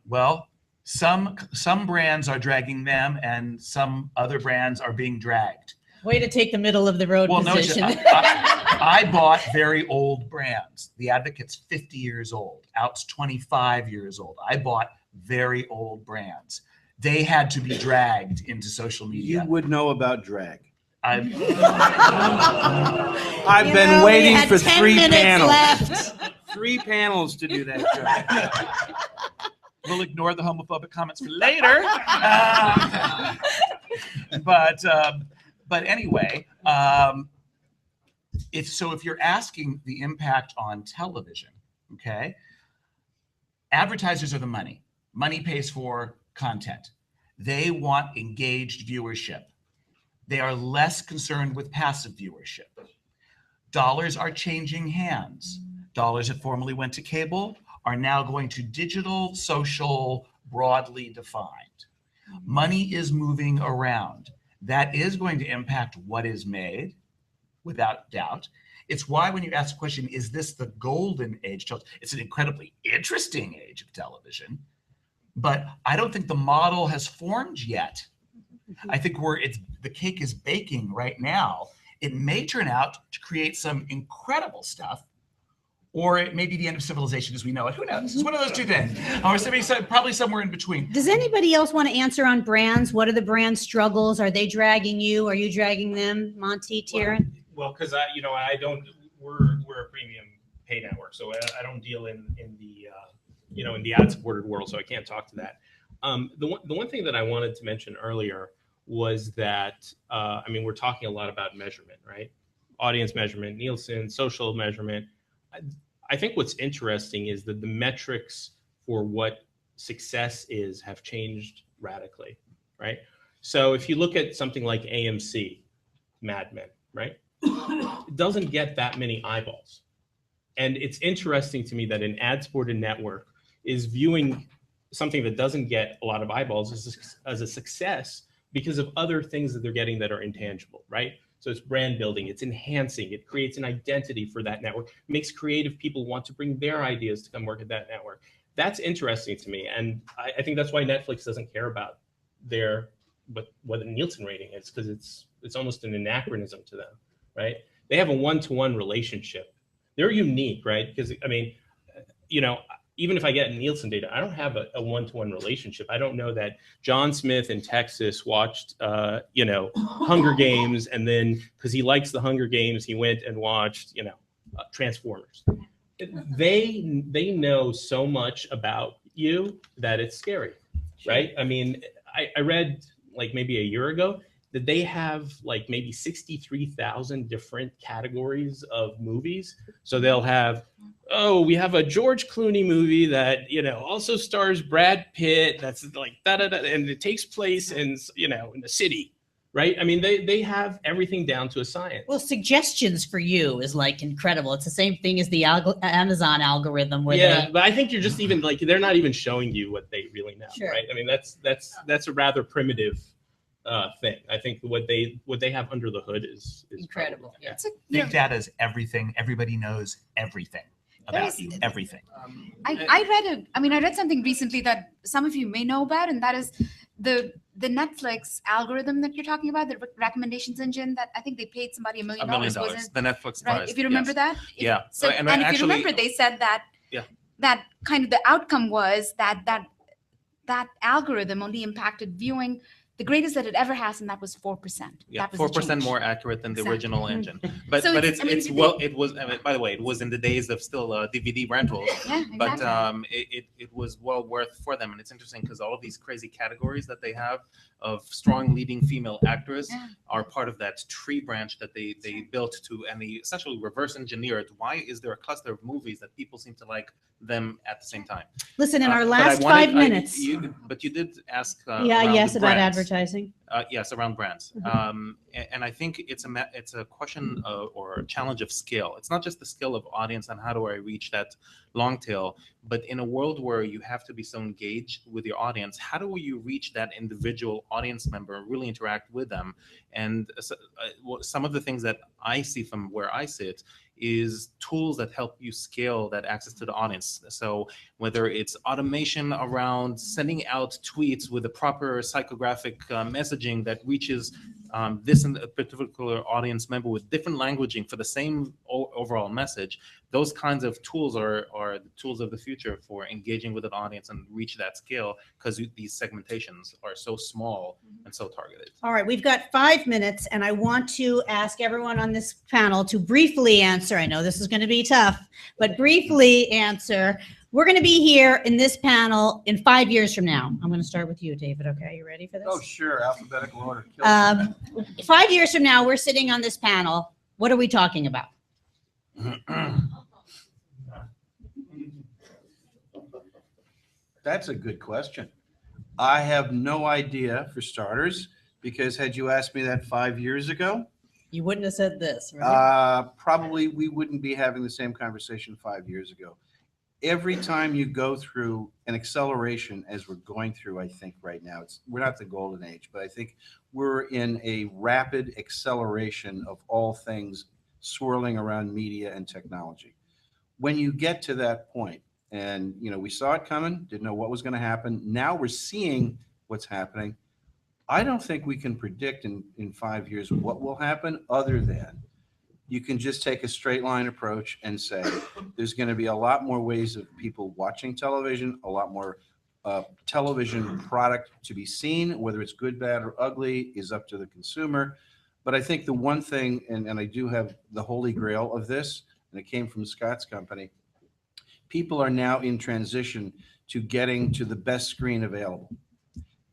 Well, some brands are dragging them and some other brands are being dragged. Way to take the middle of the road position. No, I bought very old brands. The Advocate's 50 years old. Out's 25 years old. I bought very old brands. They had to be dragged into social media. You would know about drag. I've been waiting for 10 3 minutes panels. left. 3 panels to do that drag. We'll ignore the homophobic comments for later. But anyway, if you're asking the impact on television, okay, advertisers are the money. Money pays for content. They want engaged viewership. They are less concerned with passive viewership. Dollars are changing hands. Dollars that formerly went to cable are now going to digital, social, broadly defined. Money is moving around. That is going to impact what is made, without doubt. It's why when you ask the question, is this the golden age? It's an incredibly interesting age of television, but I don't think the model has formed yet. I think the cake is baking right now. It may turn out to create some incredible stuff, or it may be the end of civilization as we know it. Who knows? It's one of those two things. Or probably somewhere in between. Does anybody else want to answer on brands? What are the brand struggles? Are they dragging you? Are you dragging them? Monty, Tieran? Well, because I don't. We're a premium pay network, so I don't deal in the ad-supported world, so I can't talk to that. The one thing that I wanted to mention earlier was that we're talking a lot about measurement, right? Audience measurement, Nielsen, social measurement. I think what's interesting is that the metrics for what success is have changed radically, right? So if you look at something like AMC, Mad Men, right? It doesn't get that many eyeballs. And it's interesting to me that an ad-supported network is viewing something that doesn't get a lot of eyeballs as a success because of other things that they're getting that are intangible, right? So it's brand building, it's enhancing, it creates an identity for that network, makes creative people want to bring their ideas to come work at that network. That's interesting to me. And I think that's why Netflix doesn't care about what the Nielsen rating is, because it's almost an anachronism to them, right? They have a one-to-one relationship. They're unique, right? Because even if I get Nielsen data, I don't have a one-to-one relationship. I don't know that John Smith in Texas watched, Hunger Games, and then because he likes the Hunger Games, he went and watched, Transformers. They know so much about you that it's scary, right? I mean, I read like maybe a year ago that they have like maybe 63,000 different categories of movies. So they'll have, we have a George Clooney movie that, also stars Brad Pitt. That's like da-da-da, and it takes place in the city, right? I mean, they have everything down to a science. Well, suggestions for you is like incredible. It's the same thing as the Amazon algorithm. But I think you're just even like, they're not even showing you what they really know, right? I mean, that's a rather primitive thing. I think what they have under the hood is incredible. Big data is everything. Everybody knows everything about you. Everything. I read something recently that some of you may know about, and that is the Netflix algorithm that you're talking about, the recommendations engine that I think they paid somebody $1 million. $1 million. The Netflix right? prize. If you remember that. Yeah. So, and if you remember, they said that that kind of the outcome was that algorithm only impacted viewing the greatest that it ever has, and that was 4%. Yeah, that was 4% more accurate than the original engine. But So it was by the way, it was in the days of still DVD rentals. Yeah, exactly. But it was well worth for them, and it's interesting because all of these crazy categories that they have, of strong leading female actors are part of that tree branch that they built to, and they essentially reverse engineered. Why is there a cluster of movies that people seem to like them at the same time? Listen, in our But I last wanted- 5 minutes. But you did ask. Yes, the about brands. advertising. Yes, around brands. And I think it's a question or a challenge of scale. It's not just the skill of audience and how do I reach that long tail, but in a world where you have to be so engaged with your audience, how do you reach that individual audience member and really interact with them? And some of the things that I see from where I sit is tools that help you scale that access to the audience. So whether it's automation around sending out tweets with the proper psychographic messaging that reaches this particular audience member with different languaging for the same overall message, those kinds of tools are the tools of the future for engaging with an audience and reach that scale, because these segmentations are so small and so targeted. All right, we've got 5 minutes, and I want to ask everyone on this panel to briefly answer. I know this is going to be tough, but briefly answer. We're going to be here in this panel in 5 years from now. I'm going to start with you, David. Okay, you ready for this? Oh, sure. Alphabetical order. 5 years from now, we're sitting on this panel. What are we talking about? That's a good question. I have no idea, for starters, because had you asked me that 5 years ago, You wouldn't have said this, right? probably we wouldn't be having the same conversation 5 years ago. Every time you go through an acceleration, as we're going through, I think right now, we're not the golden age, but I think we're in a rapid acceleration of all things swirling around media and technology. When you get to that point, and we saw it coming, didn't know what was going to happen. Now we're seeing what's happening. I don't think we can predict in 5 years what will happen, other than you can just take a straight line approach and say there's going to be a lot more ways of people watching television, a lot more television product to be seen, whether it's good, bad, or ugly is up to the consumer. But I think the one thing, and I do have the holy grail of this, and it came from Scott's company, people are now in transition to getting to the best screen available.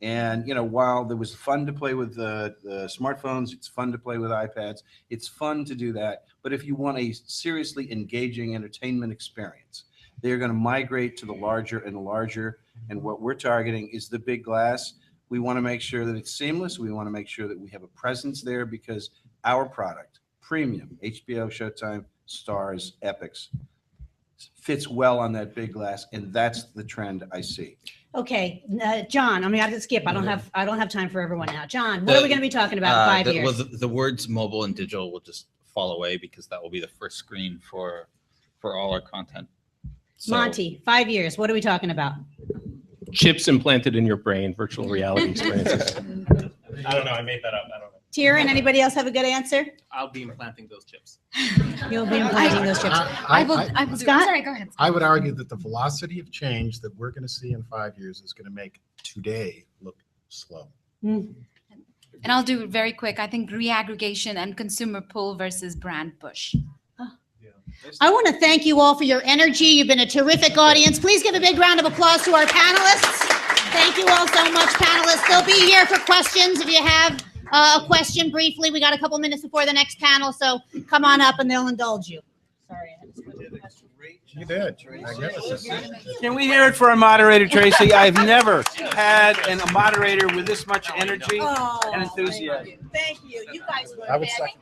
And, while there was fun to play with the smartphones, it's fun to play with iPads, it's fun to do that. But if you want a seriously engaging entertainment experience, they're going to migrate to the larger and larger. And what we're targeting is the big glass. We want to make sure that it's seamless. We want to make sure that we have a presence there, because our product, premium, HBO, Showtime, Stars, Epics, fits well on that big glass, and that's the trend I see. Okay, John, I'm going to skip. I don't have time for everyone now. John, what are we going to be talking about in 5 years? Well, the words mobile and digital will just fall away, because that will be the first screen for all our content. So, Monty, 5 years. What are we talking about? Chips implanted in your brain, virtual reality experiences. I don't know. I made that up. I don't know. Tyrion, anybody else have a good answer? I'll be implanting those chips. You'll be implanting those chips. I will do it. Scott? Sorry, go ahead. I would argue that the velocity of change that we're going to see in 5 years is going to make today look slow. And I'll do it very quick. I think reaggregation and consumer pull versus brand push. I want to thank you all for your energy. You've been a terrific audience. Please give a big round of applause to our panelists. Thank you all so much, panelists. They'll be here for questions if you have a question briefly. We got a couple minutes before the next panel, so come on up and they'll indulge you. Sorry, I had to switch the question. You did. Magnificent. Can we hear it for our moderator, Tracy? I've never had a moderator with this much energy and enthusiasm. Thank you. You guys were I would fantastic. second.